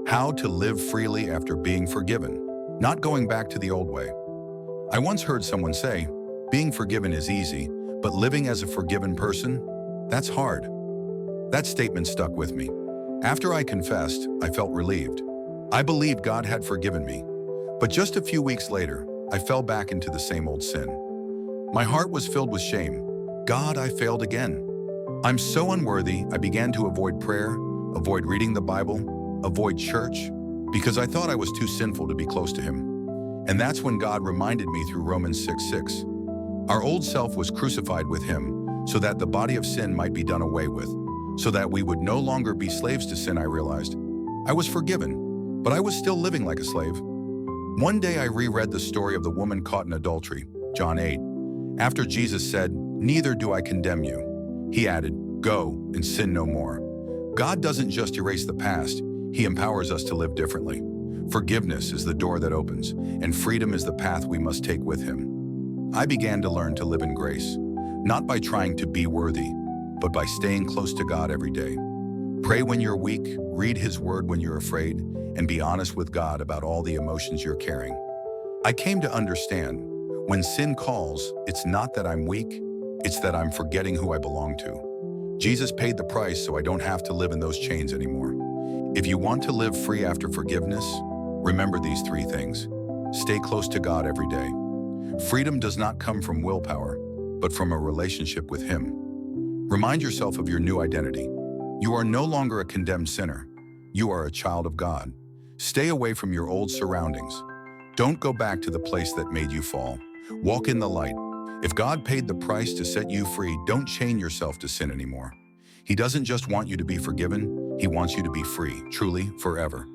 How to live freely after being forgiven, not going back to the old way. I once heard someone say, being forgiven is easy, but living as a forgiven person, that's hard. That statement stuck with me. After I confessed, I felt relieved. I believed God had forgiven me. But just a few weeks later, I fell back into the same old sin. My heart was filled with shame. God, I failed again. I'm so unworthy, I began to avoid prayer, avoid reading the Bible, avoid church, because I thought I was too sinful to be close to Him. And that's when God reminded me through Romans 6:6. Our old self was crucified with Him so that the body of sin might be done away with, so that we would no longer be slaves to sin. I realized I was forgiven, but I was still living like a slave. One day I reread the story of the woman caught in adultery, John 8. After Jesus said, "Neither do I condemn you," He added, "Go and sin no more." God doesn't just erase the past, He empowers us to live differently. Forgiveness is the door that opens, and freedom is the path we must take with Him. I began to learn to live in grace, not by trying to be worthy, but by staying close to God every day. Pray when you're weak, read His Word when you're afraid, and be honest with God about all the emotions you're carrying. I came to understand, when sin calls, it's not that I'm weak, it's that I'm forgetting who I belong to. Jesus paid the price so I don't have to live in those chains anymore. If you want to live free after forgiveness, remember these three things. Stay close to God every day. Freedom does not come from willpower, but from a relationship with Him. Remind yourself of your new identity. You are no longer a condemned sinner. You are a child of God. Stay away from your old surroundings. Don't go back to the place that made you fall. Walk in the light. If God paid the price to set you free, don't chain yourself to sin anymore. He doesn't just want you to be forgiven, He wants you to be free, truly, forever.